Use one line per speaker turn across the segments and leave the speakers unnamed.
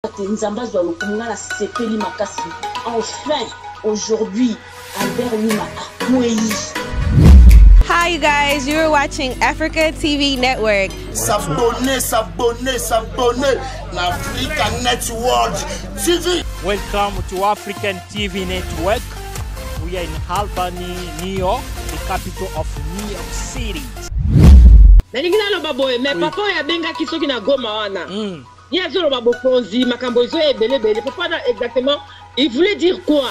Enfin, aujourd'hui, Albert Lima a accueilli.
Hi you guys, you're watching Africa TV Network.
S'abonner, l'Africa Network TV.
Welcome to African TV Network. We are in Albany, New York, the capital of New York City.
Mais papa ya benga kisoki na goma wana. Ya zolo babokonzi makambo izo ebele. Papa exactement, il voulait dire quoi?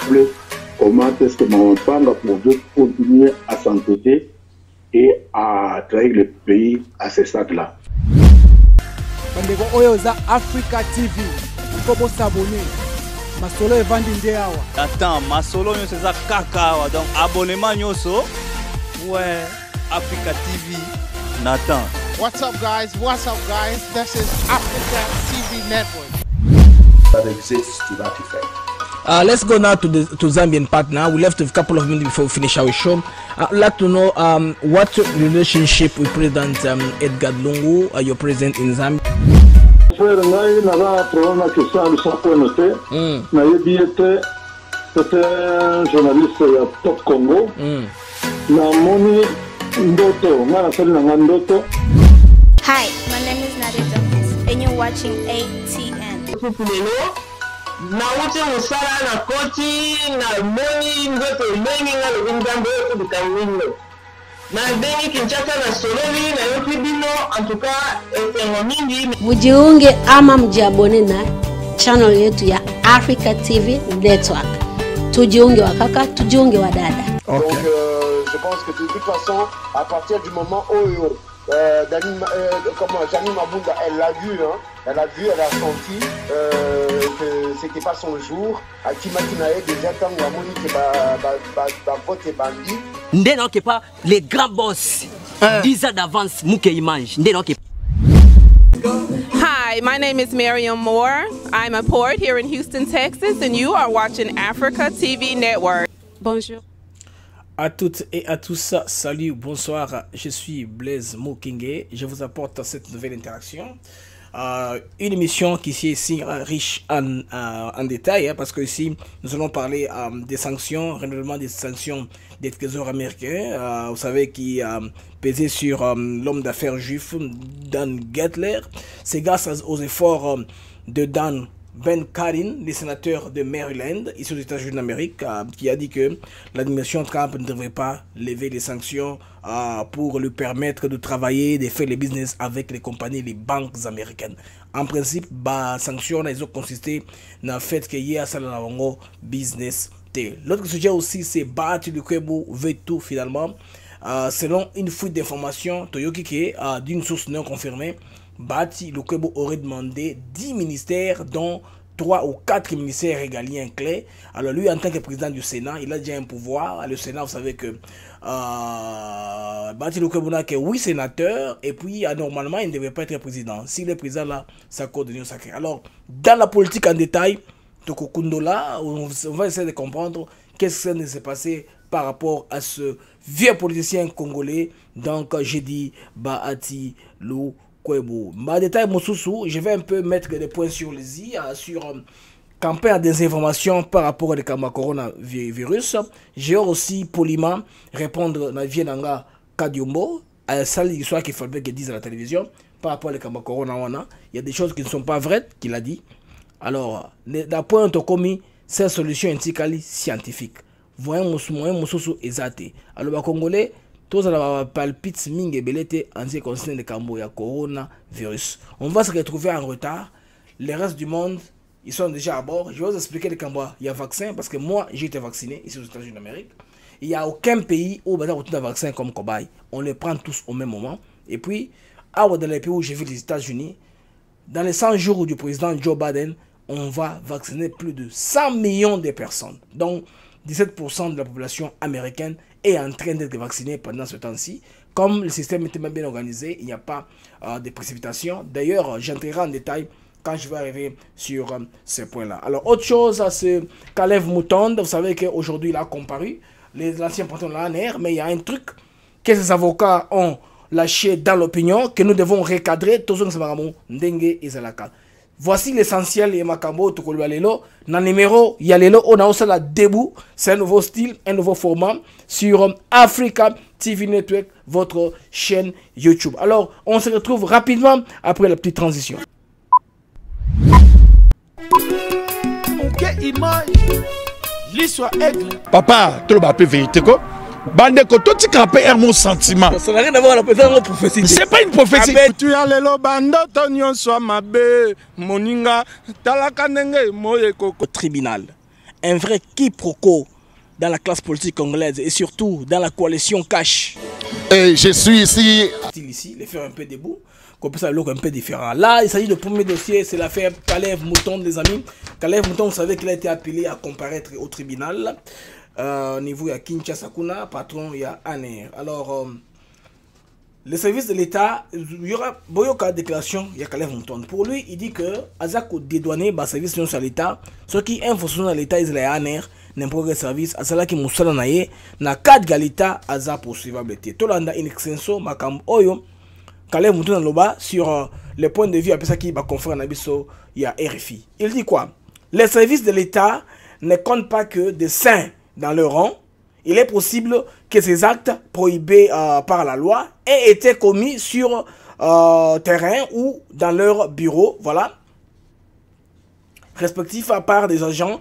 Comment est-ce que Maman Panga pour continuer à s'entêter et à trahir le pays à ce stade-là?
Bandeko oyo za Africa TV, il faut s'abonner. Masolo evandi ndeawa.
Attends, masolo nyo c'est ça kakawa. Donc abonnement nyoso. Ouais, Africa TV. Nathan.
What's up guys? This is Africa TV Network.
That exists to that effect.
Let's go now to Zambian partner. We left a couple of minutes before we finish our show. I'd like to know what relationship with President Edgar Lungu, your president in Zambia.
Frère ngai na problème que ça le sapo noté. Na yebiete c'était un journaliste ya Top Congo. Na moni ndoto, ngana sali na ndoto.
Hi, my name is Nadia Jones and you're watching ATN.
Na wote usala na koti na moni ngoto mengi ngalo vingambo yote bikamwino. Na bengi Kinshasa na Sololi na yote bino en tout cas etengo mingi.
Mujiunge ama mjiabone na channel yetu ya Africa TV Network. Tujiunge wa kaka, tujiunge wa dada.
Donc je pense que de toute façon à partir du moment où Janine Mabunda, elle l'a vu, elle a senti que c'était pas son jour. Akimatinae déjà tant la monique vote et bandi.
Ndeno que pas les grands boss 10 ans d'avance mouke image. Ndeno que.
Hi, my name is Miriam Moore. I'm a port here in Houston, Texas, and you are watching Africa TV Network. Bonjour.
À toutes et à tous, salut, bonsoir, je suis Blaise Mokenge, je vous apporte cette nouvelle interaction. Une émission qui est ici riche en détails, parce que ici nous allons parler des sanctions, renouvellement des sanctions des trésors américains, vous savez, qui pesaient sur l'homme d'affaires juif Dan Gettler. C'est grâce aux efforts de Dan Ben Cardin, le sénateur de Maryland, ici aux États-Unis d'Amérique, qui a dit que l'administration Trump ne devrait pas lever les sanctions pour lui permettre de travailler, de faire les business avec les compagnies, les banques américaines. En principe, les sanctions elles ont consisté dans le fait qu'il y a ça dans le business. L'autre sujet aussi, c'est Bahati Lukwebo veut tout finalement. Selon une fuite d'informations, Toyoki qui est d'une source non confirmée, Bahati Lukwebo aurait demandé 10 ministères, dont 3 ou 4 ministères régaliens clés. Alors lui, en tant que président du Sénat, il a déjà un pouvoir. Le Sénat, vous savez que Bahati Lukwebo n'a que 8 sénateurs, et puis normalement, il ne devait pas être président. S'il est président là, ça code de l'Union sacrée. Alors, dans la politique en détail, Tokokundola, on va essayer de comprendre qu'est-ce qui s'est passé par rapport à ce vieux politicien congolais. Donc, j'ai dit Bahati Lukwebo. Détail Moussousou, je vais un peu mettre des points sur les i, sur campagne des informations par rapport au coronavirus. J'ai aussi poliment répondre à la Vienanga Kadiumbo, à celle l'histoire qu'il fallait qu'il dise à la télévision par rapport au corona. Il y a des choses qui ne sont pas vraies qu'il a dit. Alors, d'un point de commis, c'est solution scientifique. Voyons Moussousou exacté. Alors, les Congolais, tous les palpites mingi belete en ce qui concerne le cambo ya coronavirus. On va se retrouver en retard. Le reste du monde, ils sont déjà à bord. Je vais vous expliquer le cambo. Il y a vaccin parce que moi, j'ai été vacciné ici aux États-Unis d'Amérique. Il n'y a aucun pays où on a un vaccin comme cobaye. On les prend tous au même moment. Et puis, dans les pays où j'ai vu les États-Unis, dans les 100 jours du président Joe Biden, on va vacciner plus de 100 millions de personnes. Donc, 17% de la population américaine est en train d'être vaccinée pendant ce temps-ci. Comme le système était bien organisé, il n'y a pas de précipitation. D'ailleurs, j'entrerai en détail quand je vais arriver sur ces points-là. Alors, autre chose, c'est Kalev Moutonde. Vous savez qu'aujourd'hui, il a comparu. L'ancien patron de l'ANR, mais il y a un truc que ces avocats ont lâché dans l'opinion, que nous devons recadrer. Tout ce que c'est Ndenge et Zalaka. Voici l'essentiel et Makambo Tokolualelo. Dans numéro, il y a Lelo, on a aussi la debout. C'est un nouveau style, un nouveau format sur Africa TV Network, votre chaîne YouTube. Alors, on se retrouve rapidement après la petite transition.
Quelle image, l'histoire aigle.
Papa, tu l'as vérité quoi? Bande ko tu capé mon sentiment.
Ça n'a rien à voir avec la prophétie.
C'est pas une prophétie.
Tu as le bando tonyon soit ma bé moninga talakanenge moye koko.
Au tribunal, un vrai quiproquo dans la classe politique congolaise et surtout dans la coalition Cash.
Et je suis ici.
Ici, les faire un peu debout, qu'on peut savoir un peu différent. Là, il s'agit du premier dossier, c'est l'affaire Kalev Mouton, les amis. Kalev Mouton, vous savez qu'il a été appelé à comparaître au tribunal. Au niveau, il y a Kinshasa Kuna, patron, il y a Aner. Alors, les services de l'État, il y aura Boyoka déclaration, il y a Kalev Mouton. Pour lui, il dit que Azako dédouané, bah, service de l'État, ce qui est un fonctionnaire de l'État, il y a Aner, n'importe quel service, à cela qui moussala naye, na 4 galita, Aza poursuivable. Tolanda in extenso, Makam Oyo, Kalev Mouton Loba, sur les points de vue, après ça qui va conférer en Abisso, il y a RFI. Il dit quoi? Les services de l'État ne comptent pas que des saints dans leur rang. Il est possible que ces actes prohibés par la loi aient été commis sur terrain ou dans leur bureau, voilà, respectifs par des agents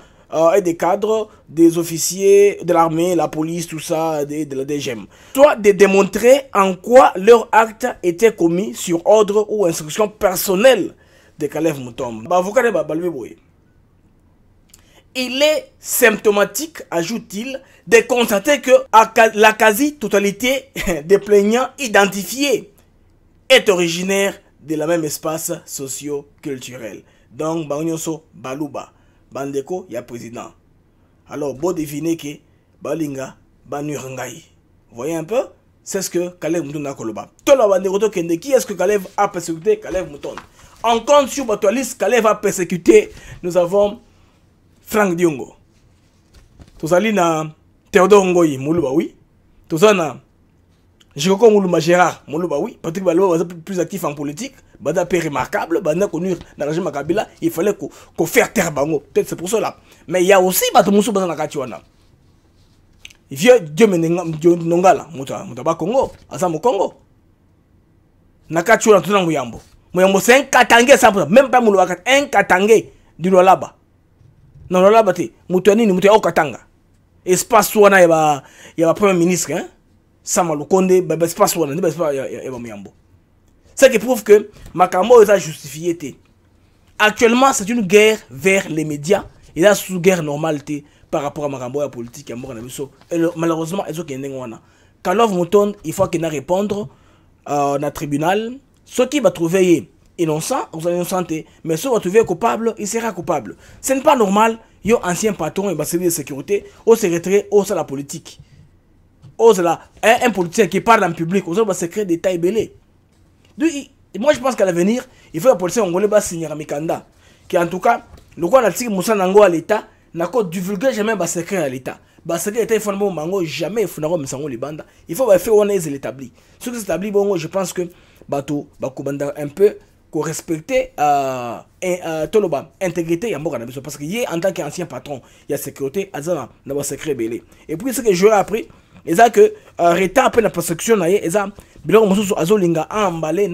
et des cadres, des officiers de l'armée, la police, tout ça, de la DGM. Soit de démontrer en quoi leur acte était commis sur ordre ou instruction personnelle de Kalev Mouton. Il est symptomatique, ajoute-t-il, de constater que la quasi-totalité des plaignants identifiés est originaire de la même espace socio-culturel. Donc, Bagnonso, Baluba, Bandeko, il y a président. Alors, bon deviner que Balinga, Banurangai. Vous voyez un peu? C'est ce que Kalev Mouton a koloba. Qui est-ce que Kalev a persécuté? Kalev Mouton. En compte sur votre liste, Kalev a persécuté. Nous avons Frank Diongo. Tout ça, na Théodore Ngoyi, Moulouba, oui. Tout ça, na Joko Moulouma Gérard, Moulouba, oui. Patrick Baloua, plus actif en politique. Bada peu remarquable, Bada connu dans la régime Kabila. Il fallait qu'on fasse terre bango. Peut-être c'est pour cela. Mais il y a aussi Bato Moussou dans la Katiwana. Vieux Dieu Menongala, Moutaba Congo, Asamo Congo. Nakachua, tout le monde. Mouyambo, c'est un Katangé, même pas Moulouba, un Katangé du Lolaba. Non, là, bâti, Moutouani, Moutou Okatanga. Espace Wana, il y a un premier ministre, hein. Sama Lukonde, espace Wana, il y a Miambo. Ce qui prouve que Makambo est justifié. Actuellement, c'est une guerre vers les médias. Il y a sous guerre normale par rapport à Makambo et à la politique. Malheureusement, ils ont gagné. Kalev Mouton, il faut qu'il réponde dans le tribunal. Ce qui va trouver innocent, vous allez innocenter, mais si vous trouvez coupable, il sera coupable. Ce n'est pas normal, il y a un ancien patron et un service de sécurité, au secrétaire, au la politique. Un politicien qui parle en public, au secret des tailles belées. Moi je pense qu'à l'avenir, il faut que la police congolaise va signer à Mikanda. Qui en tout cas, le quoi n'a-t-il Moussa Nango à l'État, n'a pas divulgué jamais le secret à l'État. Le secret d'État, il faut que jamais il faut que les bandes. Il faut faire on est l'établi. Ce qui s'établit, je pense que Bato, Bakubanda un peu, qu'on respecter Toloba, intégrité, parce qu'il y a en tant qu'ancien patron, il y a sécurité, il y a un secret belé. Et puis ce que j'aurais appris, c'est que Reta après la persécution, il y a Bilor Moussou Azolinga a emballé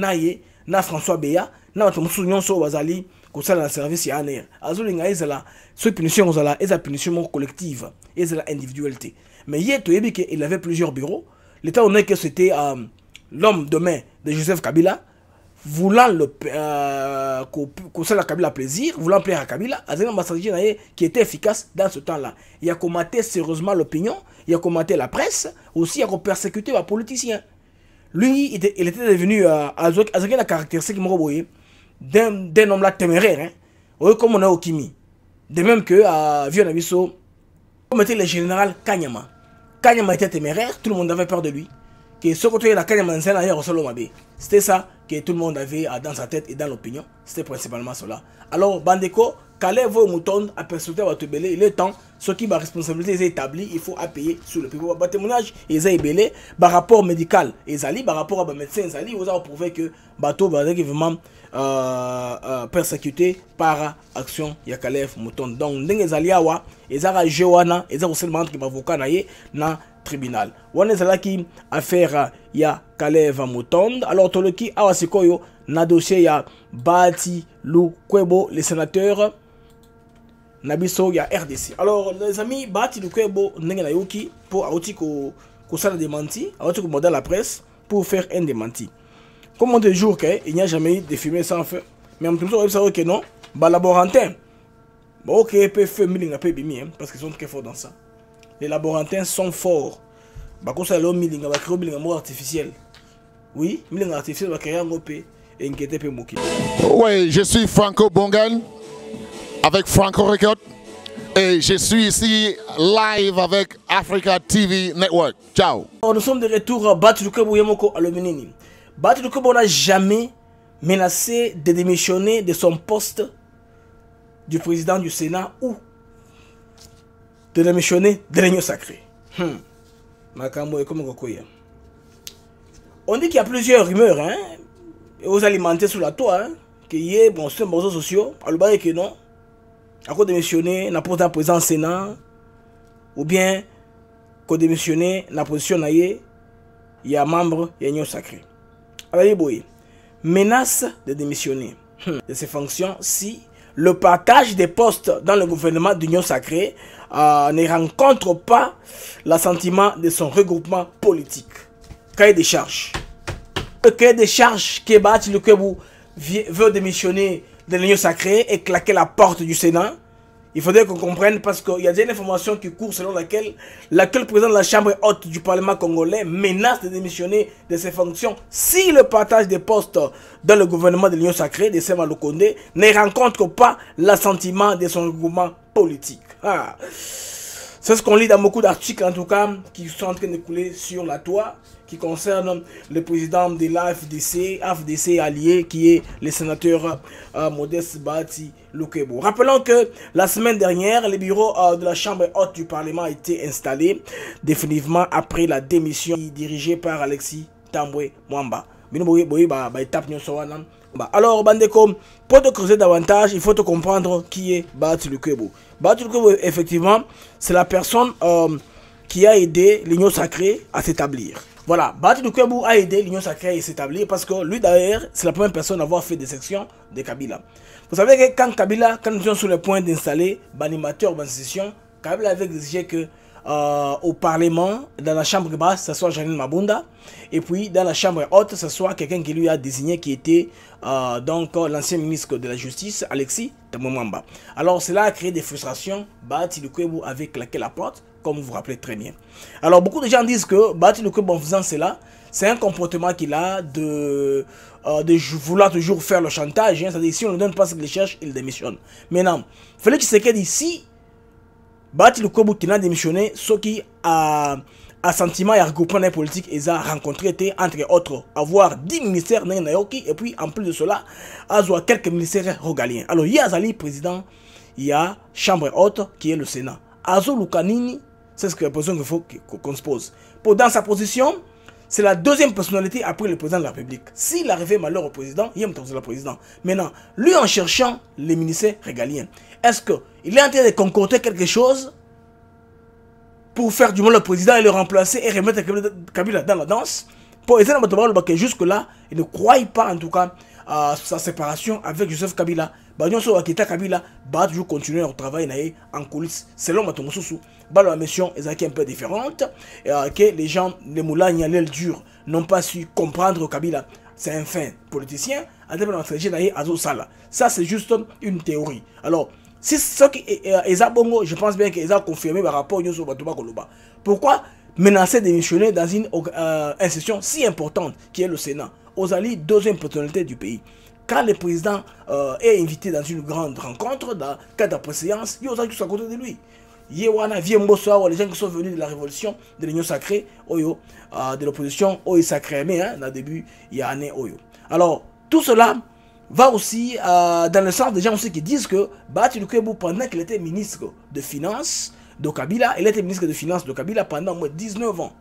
na François Beya, na Moussou Nyonso Wazali, qu'on s'est dans le service Yaner. Azolinga est là, ce punition est la punition collective, et c'est la individualité. Mais hier, il avait plusieurs bureaux. L'État honnête que c'était l'homme de main de Joseph Kabila, voulant la Kabila plaisir, voulant plaire à Kabila, à un messager qui était efficace dans ce temps-là. Il a commenté sérieusement l'opinion, il a commenté la presse, aussi il a persécuté les politiciens. Lui, il était devenu la caractéristique d'un homme là téméraire, hein? Comme on a au Kimi. De même que Vionabiso, comme était le général Kanyama. Kanyama était téméraire, tout le monde avait peur de lui. Que ce côté la Kanyama c'était ça que tout le monde avait dans sa tête et dans l'opinion. C'était principalement cela. Alors, Bandeko, Kalev Mouton a persécuté Batubele, il est temps, ce qui est responsabilité est établie, il faut payer sur le pays. Par témoignage, ils ont ébélé, par rapport médical, ils allaient, par rapport à médecin, ils allaient, ils ont prouvé que bateau va être vraiment persécuté par action Yakalev Mouton. Donc, ils allaient à ils ont joué, ils ont seulement qui avocat na tribunal. On est là qui affaire Yakalev Mouton. Alors, tout le qui a sikoyo na dossier ya Bati Lukwebo, le sénateur. Nabiso ya RDC. Alors les amis, Bati Lukwebo n'enga yoki pour auti ko sala démenti, auti ko modèle la presse pour faire un démenti. Comme on dit jour il n'y a jamais eu de fumée sans feu, mais en même temps on sait que non, bah laborantin. Bon OK, peut faire milling peu bimi parce qu'ils sont très forts dans ça. Les laborantins sont forts. Bah comme ça le milling va créer milling mort artificiel. Oui, milling artificiel va créer un OP et inquiéter peu moki.
Oui, je suis Franco Bongan avec Franco Record et je suis ici live avec Africa TV Network. Ciao.
Nous sommes de retour à Bati Lukwebo Yemoko Alomenini. Bati Lukwebo n'a jamais menacé de démissionner de son poste du président du Sénat ou de démissionner de l'Union sacrée. On dit qu'il y a plusieurs rumeurs, hein, et aux alimenter sur la toile, hein, qu'il y ait bon, sur les réseaux sociaux, à l'objet que non. À quoi démissionner n'a pas président Sénat ou bien qu'on démissionner la position il y a membre de l'Union sacrée. Alors boy, menace de démissionner de ses fonctions si le partage des postes dans le gouvernement d'Union sacrée ne rencontre pas l'assentiment de son regroupement politique. Cahier des charges. Le cahier des charges que Bati Lukwebo veut démissionner de l'Union sacrée et claquer la porte du Sénat. Il faudrait qu'on comprenne parce qu'il y a des informations qui courent selon laquelle l'actuel président de la Chambre haute du Parlement congolais menace de démissionner de ses fonctions si le partage des postes dans le gouvernement de l'Union sacrée de Sema Lukonde ne rencontre pas l'assentiment de son regroupement politique. C'est ce qu'on lit dans beaucoup d'articles en tout cas qui sont en train de couler sur la toile, qui concerne le président de l'AFDC allié qui est le sénateur Modeste Bati Lukwebo. Rappelons que la semaine dernière, le bureau de la Chambre haute du Parlement a été installé définitivement après la démission dirigée par Alexis Tambwe Mwamba. Alors, Bandeko, pour te creuser davantage, il faut te comprendre qui est Bati Lukwebo. Bati Lukwebo, effectivement, c'est la personne qui a aidé l'Union sacrée à s'établir. Voilà, Bati Lukwebo a aidé l'Union sacrée à s'établir parce que lui d'ailleurs, c'est la première personne à avoir fait des sections de Kabila. Vous savez que quand nous sommes sur le point d'installer l'animateur de session, Kabila avait exigé que au Parlement, dans la chambre basse, ce soit Janine Mabunda, et puis dans la chambre haute, ce soit quelqu'un qui lui a désigné qui était donc l'ancien ministre de la Justice, Alexis Tamomamba. Alors cela a créé des frustrations. Bati Lukwebo avait claqué la porte, comme vous vous rappelez très bien. Alors beaucoup de gens disent que Bati Lukwebo en faisant cela, c'est un comportement qu'il a de vouloir toujours faire le chantage. Hein, c'est-à-dire si on ne donne pas ce qu'il cherche, il démissionne. Maintenant, Félix Tshisekedi ici, Bati Lukwebo qui n'a démissionné, ce qui a sentiment et regroupement politique, ils ont rencontré entre autres avoir 10 ministères et puis en plus de cela, avoir quelques ministères régaliens. Alors il y a Zali président, il y a Chambre haute qui est le Sénat. Azo Lukanini, c'est ce que la position qu'il faut qu'on se pose. Dans sa position, c'est la deuxième personnalité après le président de la République. S'il arrivait malheur au président, il aime le président. Maintenant, lui en cherchant les ministères régaliens, est-ce qu'il est en train de concocter quelque chose pour faire du mal au président et le remplacer et remettre Kabila dans la danse? Pour essayer de que jusque-là, il ne croit pas en tout cas à sa séparation avec Joseph Kabila. Kabila va toujours continuer leur travail en coulisses. Selon Matomosusu, la mission est un peu différente. Que les gens, les moulins, les durs, n'ont pas su comprendre Kabila. C'est un fin politicien. Ça, c'est juste une théorie. Alors, si ce qui est bongo, je pense bien qu'ils ont confirmé par rapport à Batouba Koloba. Pourquoi menacer de démissionner dans une institution si importante qui est le Sénat? Ozali, deuxième personnalité du pays. Quand le président est invité dans une grande rencontre, dans le cadre de préséance, il y a tous à côté de lui. Il y a les gens qui sont venus de la révolution de l'Union sacrée, de l'opposition, sacrée, dans le début, il y a année. Alors, tout cela va aussi dans le sens des gens aussi qui disent que Bati Lukwebo, pendant qu'il était ministre de Finances, de Kabila. Il a été ministre des Finances de Kabila pendant au moins 19 ans.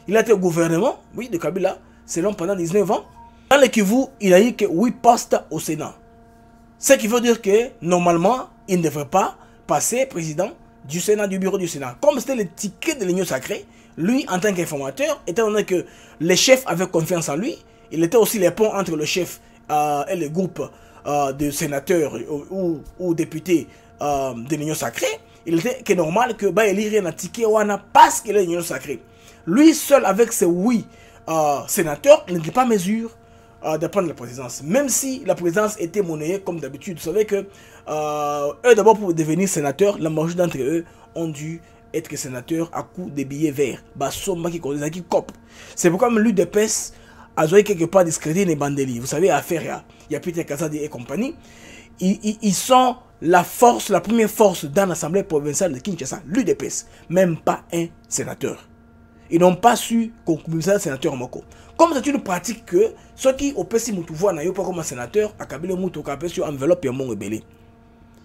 Il a été au gouvernement, oui, de Kabila, selon pendant 19 ans. Dans le Kivu, il a eu que 8 postes au Sénat. Ce qui veut dire que, normalement, il ne devrait pas passer président du Sénat, du bureau du Sénat. Comme c'était le ticket de l'Union sacrée, lui, en tant qu'informateur, étant donné que les chefs avaient confiance en lui, il était aussi les ponts entre le chef et le groupe de sénateurs ou députés de l'Union sacrée. Il était que normal que bah, il y ait un ticket parce qu'il est l'Union sacrée. Lui seul, avec ses 8 sénateurs, il n'était pas en mesure de prendre la présidence. Même si la présidence était monnayée comme d'habitude. Vous savez que eux, d'abord, pour devenir sénateurs, la majorité d'entre eux ont dû être sénateurs à coup de billets verts. C'est pourquoi même l'UDPS a joué quelque part discrédit les bandeliers. Vous savez, affaire, il y a Peter Kazadi et compagnie. Ils sont la force, la première force dans l'Assemblée provinciale de Kinshasa, l'UDPS. Même pas un sénateur. Ils n'ont pas su conclure un sénateur en Moko. Comme c'est une pratique que ceux qui au PC Moutouvoua n'a pas comme un sénateur, à Kabila Moutouka sur enveloppe et mon rebellé.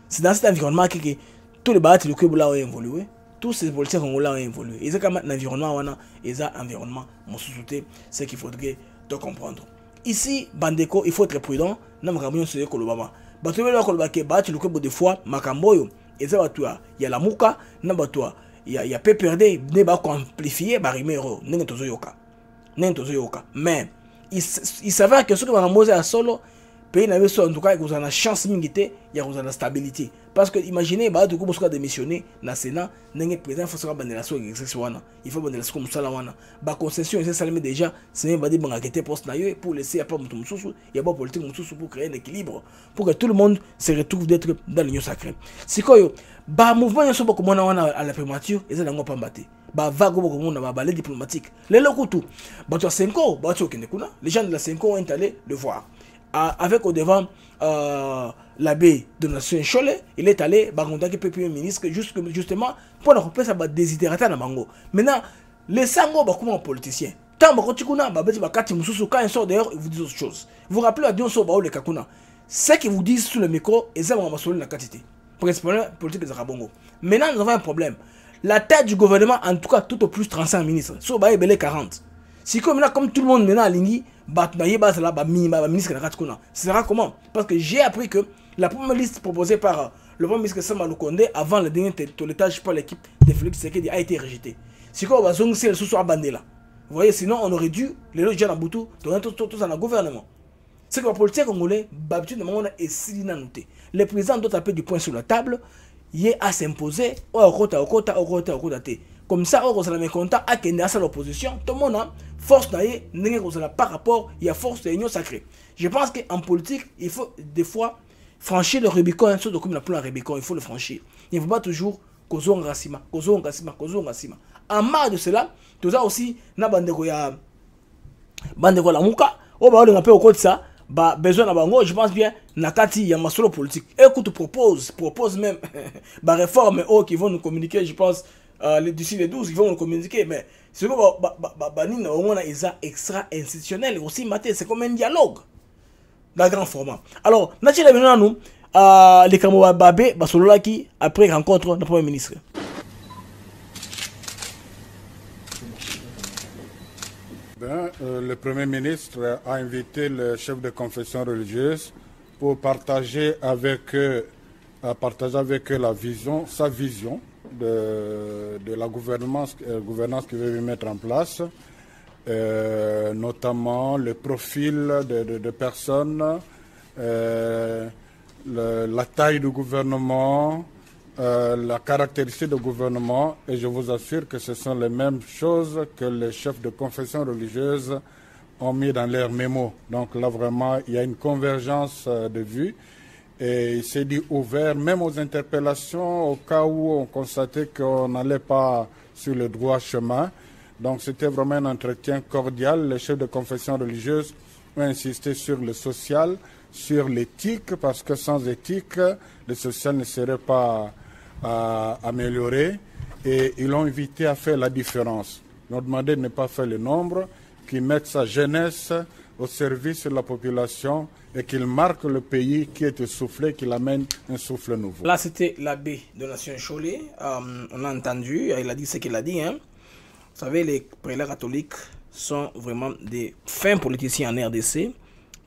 C'est dans cet environnement que tous les bâtiments du Kébula ont évolué. Tous ces politiciens congolais ont évolué. Et c'est comme un environnement, et ça, environnement, mon sous-souté, c'est qu'il faudrait te comprendre. Ici, Bandeko, il faut être prudent. Nous avons sur Kolobama. Bateau le Kolobake, battu le Kébou de fois, Makamboyo, et ça va toi. Il y a la Mouka, Nabatua. Il y a PPRD, ne va amplifier, barimero, n'entozoyoka. Mais il s'avère que ce que Makamboyo a solo, pays n'avait soit en tout cas, vous avez la chance mingité, il y a la stabilité. Parce que imaginez, bah, du coup, vous avez démissionné dans le Sénat, n'est président, il faut savoir la il faut la comme ça, la concession, c'est ça déjà, c'est même pas des banques qui poste pour laisser à part il y a pas politique pour créer un équilibre, pour que tout le monde se retrouve d'être dans l'union sacrée. C'est quoi, bah, mouvement, il y a beaucoup de monde à la primature, et ça n'a pas battu. Bah, vague beaucoup de monde à balai diplomatique. Les locaux tout. Bah, tu as 5 ans, bah, tu as les gens de la 5 ans ont allé le voir. Avec au devant l'abbé de Nation Cholet, il est allé contacter le premier ministre justement pour la remplacer sa désidérata na bango. Maintenant, les sango ba comme un politicien. Tant ba kotikuna ba beti ba kati mususu quand ils sortent d'ailleurs, ils vous disent autre chose. Vous vous rappelez à Dion so ba le kakuna. Ce qu'ils vous disent sur le micro, et ça va sur la quantité. Principalement politique des Rabongo. Maintenant, nous avons un problème. La tête du gouvernement, en tout cas tout au plus 35 ministres. So ba belé 40. Si comme tout le monde maintenant à Lingi, ce sera comment? Parce que j'ai appris que la première liste proposée par le premier ministre Sama Lukonde avant le dernier toilettage par l'équipe de Félix Tshisekedi a été rejetée. Si quoi, on va zoncer le sous-soit bandé là. Vous voyez, sinon on aurait dû, les loges à Boutou, donner tout dans le gouvernement. C'est que la politique congolaise, les présidents doivent taper du poing sur la table, il est à s'imposer, comme ça, on a mécontent à l'opposition, tout le monde a force par rapport à force de l'union sacrée. Je pense qu'en politique, il faut des fois franchir le Rubicon, surtout comme la Rubicon, il faut le franchir. Il ne faut pas toujours causer un racisme. En marre de cela, tout ça aussi, na bandeko la mouka, on va un peu au côté de ça, besoin de bango, je pense bien, nakati ya masolo politique. Écoute, propose même, réforme qui vont nous communiquer, je pense, d'ici les 12, ils vont nous communiquer, mais c'est comme on a extra institutionnel aussi, c'est comme un dialogue dans grand format. Alors, naturellement, nous, les Kamoa Babé, Basololaki, après rencontre le Premier ministre.
Le Premier ministre a invité le chef de confession religieuse pour partager avec eux la vision, sa vision de la gouvernance qu'il veut mettre en place, notamment le profil de personnes, la taille du gouvernement, la caractéristique du gouvernement, et je vous assure que ce sont les mêmes choses que les chefs de confession religieuse ont mis dans leurs mémos. Donc là vraiment il y a une convergence de vues. Et il s'est dit ouvert, même aux interpellations, au cas où on constatait qu'on n'allait pas sur le droit chemin. Donc c'était vraiment un entretien cordial. Les chefs de confession religieuse ont insisté sur le social, sur l'éthique, parce que sans éthique, le social ne serait pas amélioré. Et ils l'ont invité à faire la différence. Ils ont demandé de ne pas faire le nombre, qu'ils mettent sa jeunesse au service de la population et qu'il marque le pays qui est essoufflé, qu'il amène un souffle nouveau.
Là, c'était l'abbé de Nation Cholet. On a entendu, il a dit ce qu'il a dit. Hein. Vous savez, les prélats catholiques sont vraiment des fins politiciens en RDC.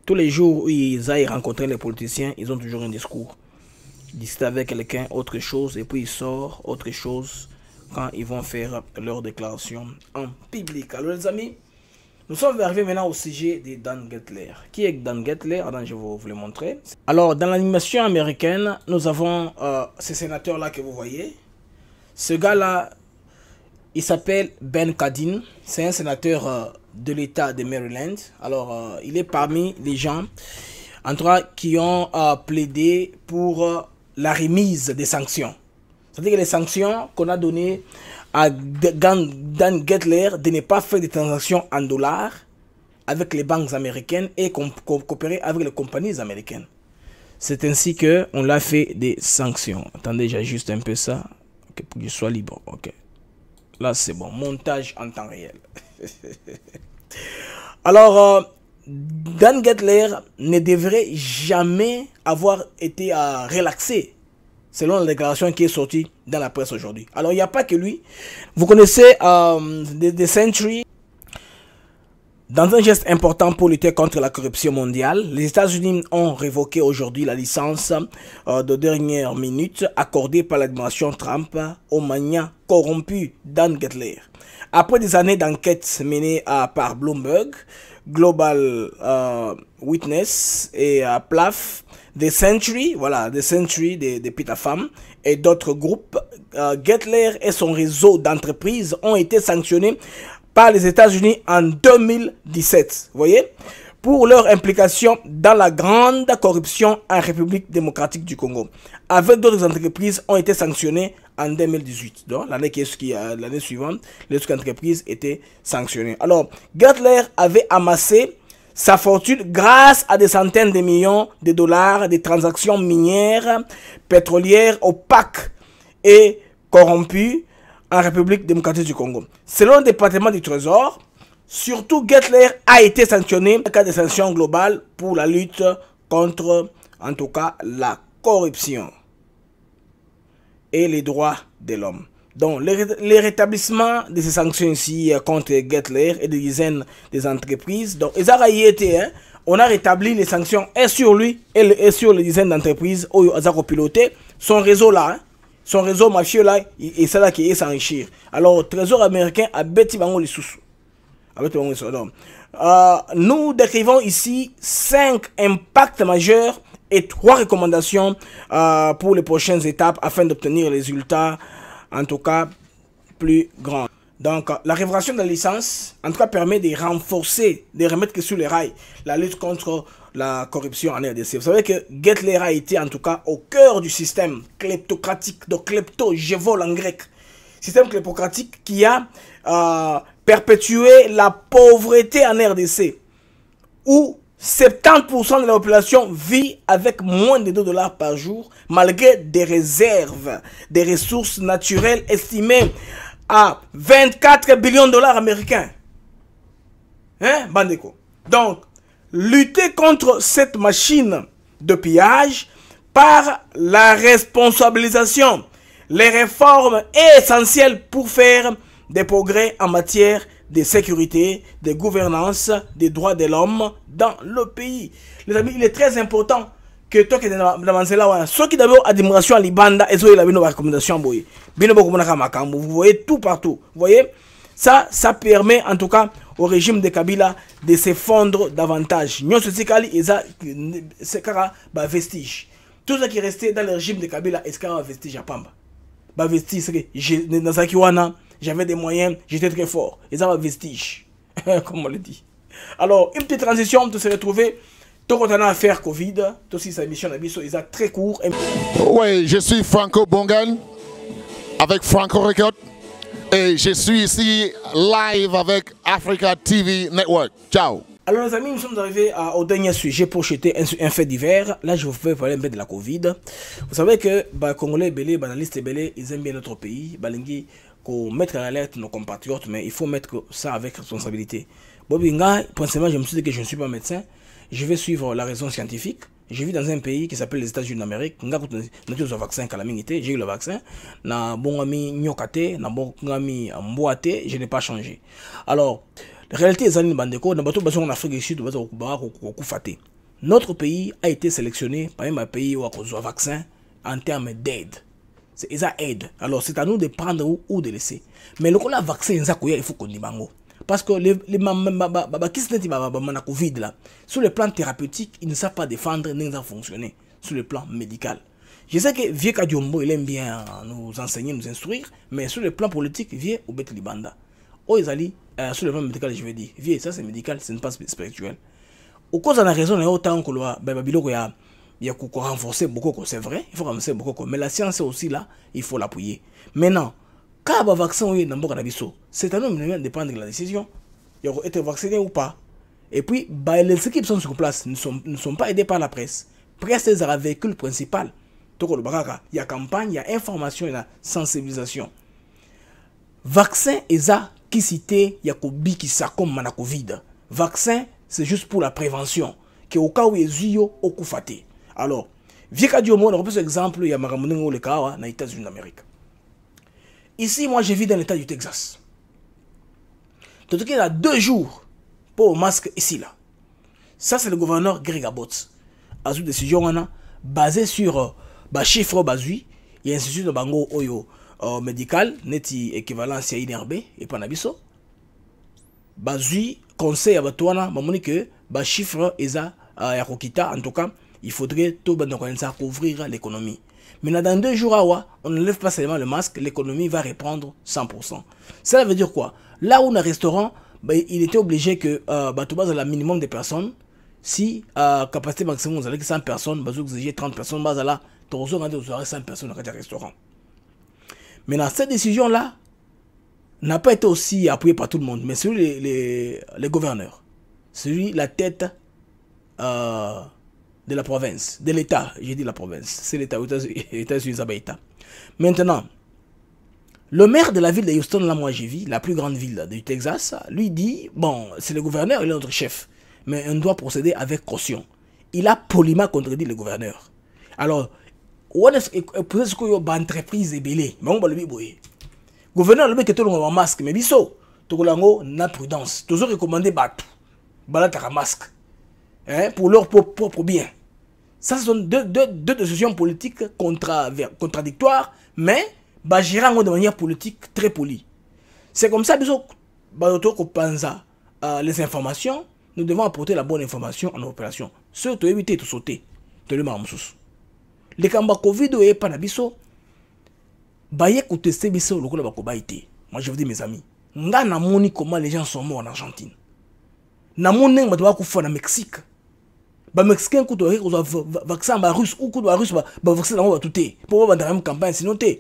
Tous les jours où ils aillent rencontrer les politiciens, ils ont toujours un discours. Ils discutent avec quelqu'un, autre chose, et puis ils sortent autre chose quand ils vont faire leur déclaration en public. Alors les amis, nous sommes arrivés maintenant au sujet de Dan Gettler. Qui est Dan Gettler? Alors, je vais vous le montrer. Alors, dans l'animation américaine, nous avons ce sénateur-là que vous voyez. Ce gars-là, il s'appelle Ben Cardin. C'est un sénateur de l'État de Maryland. Alors, il est parmi les gens, en tout cas, qui ont plaidé pour la remise des sanctions. C'est-à-dire que les sanctions qu'on a données à Dan Gettler de ne pas faire des transactions en dollars avec les banques américaines et coopérer avec les compagnies américaines. C'est ainsi qu'on l'a fait des sanctions. Attendez, j'ajuste un peu ça pour que je sois libre. Ok. Là, c'est bon. Montage en temps réel. Alors, Dan Gettler ne devrait jamais avoir été relaxé, selon la déclaration qui est sortie dans la presse aujourd'hui. Alors, il n'y a pas que lui. Vous connaissez The Century. Dans un geste important pour lutter contre la corruption mondiale, les États-Unis ont révoqué aujourd'hui la licence de dernière minute accordée par l'administration Trump au magnat corrompu Dan Gettler. Après des années d'enquête menées par Bloomberg, Global Witness et PLAF, The Century, voilà, The Century de Peter Pham et d'autres groupes, Gettler et son réseau d'entreprises ont été sanctionnés par les États-Unis en 2017, vous voyez, pour leur implication dans la grande corruption en République démocratique du Congo. Avec d'autres entreprises ont été sanctionnées en 2018. Donc, l'année suivante, les autres entreprises étaient sanctionnées. Alors, Gettler avait amassé sa fortune grâce à des centaines de millions de dollars de transactions minières, pétrolières, opaques et corrompues en République démocratique du Congo. Selon le département du Trésor, surtout Gettler a été sanctionné dans le cas des sanctions globales pour la lutte contre, en tout cas, la corruption et les droits de l'homme. Donc, les rétablissements de ces sanctions ici contre Gettler et des dizaines des entreprises, donc, on a rétabli les sanctions et sur lui et sur les dizaines d'entreprises où ils ont piloté son réseau là. Son réseau mafieux là, et c'est là qui est s'enrichir. Alors, le Trésor américain a bêti bango les sous. Nous décrivons ici 5 impacts majeurs et 3 recommandations pour les prochaines étapes afin d'obtenir les résultats, en tout cas, plus grands. Donc, la révocation de la licence, en tout cas, permet de renforcer, de remettre sur les rails la lutte contre la corruption en RDC. Vous savez que Gettler a été, en tout cas, au cœur du système kleptocratique, de klepto, je vole en grec. Système kleptocratique qui a perpétué la pauvreté en RDC, où 70% de la population vit avec moins de $2 par jour, malgré des réserves, des ressources naturelles estimées à 24 billions de dollars américains. Hein, Bandeko? Donc, lutter contre cette machine de pillage par la responsabilisation. Les réformes essentielles pour faire des progrès en matière de sécurité, de gouvernance, des droits de l'homme dans le pays. Les amis, il est très important que toi qui es dans la ceux qui d'abord admiration à Libanda et ceux qui ont recommandation, vous voyez tout partout. Vous voyez, ça permet en tout cas au régime de Kabila de s'effondrer davantage. C'est un vestige. Tout ce qui est resté dans le régime de Kabila est un vestige à Pamba. Vestige, j'avais des moyens, j'étais très fort. Et ça va vestige, comme on le dit. Alors, une petite transition de se retrouver. Tout qu'on a à faire Covid, tout aussi sa mission est très court.
Oui, je suis Franco Bongan avec Franco Record et je suis ici live avec Africa TV Network. Ciao.
Alors les amis, nous sommes arrivés au dernier sujet pour jeter un fait divers. Là, je vous fais parler un peu de la Covid. Vous savez que les Congolais, les banalistes, ils aiment bien notre pays. Balingi, qu'on mette en alerte nos compatriotes, mais il faut mettre ça avec responsabilité. Bobinga, principalement, je me suis dit que je ne suis pas médecin. je vais suivre la raison scientifique. Je vis dans un pays qui s'appelle les États-Unis d'Amérique. J'ai eu le vaccin, j'ai eu le vaccin. Na bon ami nyokate, na bon ami mboate, je n'ai pas changé. Alors, la réalité est en Afrique du Sud, notre pays a été sélectionné parmi les pays où on a vaccin en termes d'aide. C'est ça aide. Alors, c'est à nous de prendre ou de laisser. Mais le vaccin, il faut qu'on y bango. Parce que les Covid là, sur le plan thérapeutique, ils ne savent pas défendre ni fonctionner sur le plan médical. Je sais que Vieux Kadiombo, il aime bien nous enseigner, nous instruire, mais sur le plan politique, Vieux ou Bet Libanda. Oh, ils allaient, sur le plan médical, je vais dire, Vieux, ça c'est médical, ce n'est pas spirituel. Au cause de la raison, il y a autant que il y a renforcer beaucoup, c'est vrai, il faut renforcer beaucoup, mais la science est aussi là, il faut l'appuyer. Maintenant, quand le vaccin est c'est à nous de prendre la décision. Il y être vacciné ou pas. Et puis, les équipes sont sur place, ne sont pas aidées par la presse. Presse est le véhicule principal. Il y a campagne, il y a information, il y a sensibilisation. Vaccin est ça qui cité, il y a Kobi qui ça comme la Covid. Vaccin, c'est juste pour la prévention. Qui au cas où il y a au coup faté. Alors, Vieux Diomo, on a un exemple, il y a Maramounengo le cas dans les États-Unis d'Amérique. Ici, moi, je vis dans l'état du Texas. Tout il y a 2 jours pour le masque ici, là. Ça, c'est le gouverneur Greg Abbott. A une décision basée sur les chiffres basés. Il y a un institut de bango oyo médical, neti équivalent à INRB et Panabiso. Basé, conseil à Batouana, mamoni que les chiffres, en tout cas, il faudrait tout couvrir l'économie. Mais dans 2 jours, on ne lève pas seulement le masque, l'économie va reprendre 100%. Cela veut dire quoi? Là où on a un restaurant, il était obligé que Batouba a le minimum de personnes. Si capacité maximum, vous avez 100 personnes, vous exigez 30 personnes, vous avez 100 personnes dans le restaurant. Maintenant, cette décision-là n'a pas été aussi appuyée par tout le monde, mais celui les gouverneurs, celui la tête de la province, de l'État, j'ai dit la province, c'est l'État, États-Unis, Maintenant, le maire de la ville de Houston, là moi j'ai vu, la plus grande ville du Texas, lui dit, bon, c'est le gouverneur, il est notre chef, mais on doit procéder avec caution. Il a poliment contredit le gouverneur. Alors, peut-être qu'il y a une entreprise ébélée, mais on va le dire, le gouverneur, le mec est tout le monde en masque, mais biso, tout le monde n'a prudence, toujours recommandé batou, balatara masque. Pour leur propre bien. Ça, ce sont deux décisions politiques contradictoires, mais gérant de manière politique très polie. C'est comme ça, les informations, nous devons apporter la bonne information à nos opérations. Surtout éviter de sauter. Les combats Covid et Panabiso, moi je vous dis mes amis, nga na moni comment les gens sont morts en Argentine. Na moni nga au Mexique. Les Mexicains qui ont vaccin russe ou qui ont russe vaccin dans tout pour avoir une campagne sinon te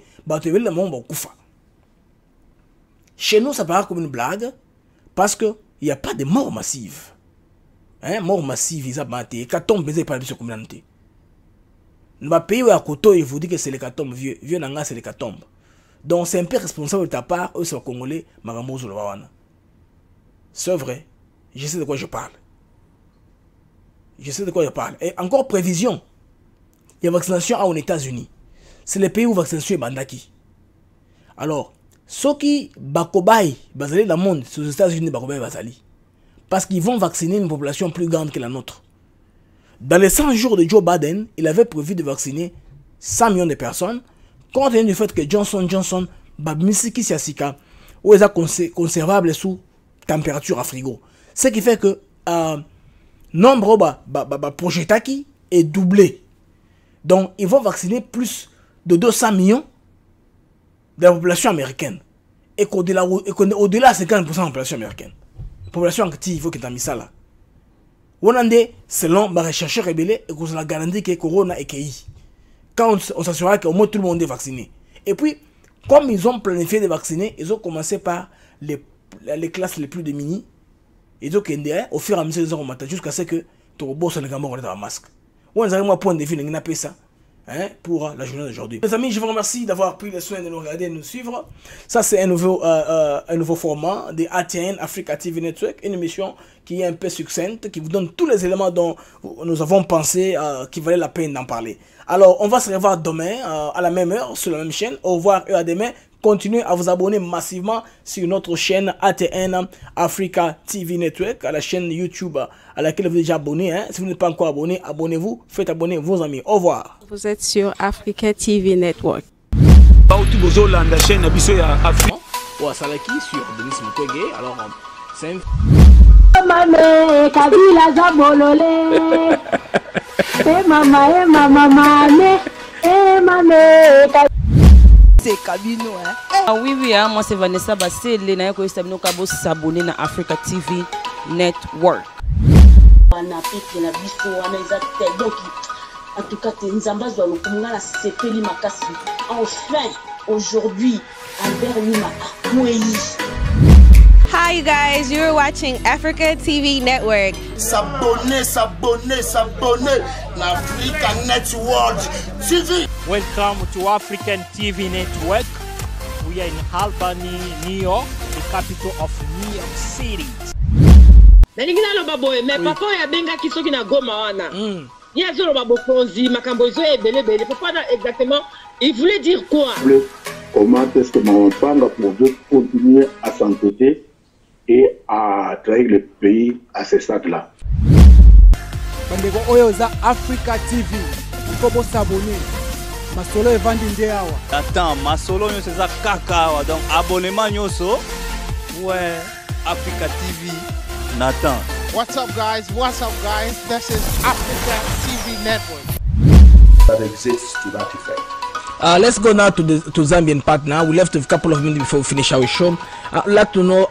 chez nous ça paraît comme une blague parce que il n'y a pas de mort massive. Mort massive ils ont battu 14 baisés par la communauté. Dans le pays où à côté il vous dit que c'est les 14 vieux nanga c'est les 14. Donc c'est un peu responsable de ta part eux c'est congolais magamozo le wawana. C'est vrai, je sais de quoi je parle. Je sais de quoi je parle. Et encore prévision. Il y a vaccination aux États-Unis. C'est le pays où la vaccination est bandaki. Alors, ceux qui bakobaï, basali dans le monde, c'est aux États-Unis bakobaï basali. Parce qu'ils vont vacciner une population plus grande que la nôtre. Dans les 100 jours de Joe Biden, il avait prévu de vacciner 100 millions de personnes, compte tenu du fait que Johnson, babmisiki siasika, où ils sont conservables sous température à frigo. Ce qui fait que nombre projetaki est doublé. Donc, ils vont vacciner plus de 200 millions de la population américaine. Et qu'au-delà de 50% de la population américaine. La population active, il faut que tu aies mis ça là. Selon les chercheurs rebelles, et qu'on a garanti que le corona est KI. Quand on s'assurera qu'au moins tout le monde est vacciné. Et puis, comme ils ont planifié de vacciner, ils ont commencé par les classes les plus démunies. Ils ont au fur et à mesure, ils ont jusqu'à ce que tu rebosses le gamin dans un masque. On a un point de vue, on a ça. hein, pour la journée d'aujourd'hui. Mes amis, je vous remercie d'avoir pris le soin de nous regarder et de nous suivre. Ça, c'est un nouveau format de ATN, Africa TV Network, une émission qui est un peu succincte, qui vous donne tous les éléments dont nous avons pensé qu'il valait la peine d'en parler. Alors, on va se revoir demain à la même heure sur la même chaîne. Au revoir et à demain. Continuez à vous abonner massivement sur notre chaîne ATN Africa TV Network, à la chaîne YouTube à laquelle vous êtes déjà abonné. Hein. Si vous n'êtes pas encore abonné, abonnez-vous. Faites abonner vos amis. Au revoir.
Vous êtes sur Africa TV Network.
La chaîne Africa. Ou à Salaki sur Denis Mukwege. Alors, c'est un...
Mame, Kabila Zabolole. Mame,
c'est Kabino, hein? Ah oui, hein, moi c'est Vanessa Bassé, les naïs qui sont s'abonner à Africa TV Network.
En tout cas, enfin, aujourd'hui, Albert Lima a Mouéli.
Hi you guys, you're watching Africa TV Network.
S'abonner, l'Africa Network TV.
Welcome to African TV Network. We are in Albany, New York, the capital of New York City.
Nalingina lo baboy, mais papa ya benga kisoki na goma wana. Ya zolo babokonzi, makambo zo ebele. Papa exactement, il voulait dire quoi?
Comment est-ce que mon panga pour continuer à s'entêter et à trahir le pays à ce stade-là.
Bandeko oyo za Africa TV, kobo s'abonner. Masolo evandi nde awa.
Attends, masolo nyo c'est ça kaka awa. Donc abonnement nyoso. Ouais, Africa TV. Nathan.
What's up guys? This is Africa TV Network.
That exists to that effect.
Let's go now to Zambian part now. We left a couple of minutes before we finish our show. I'd like to know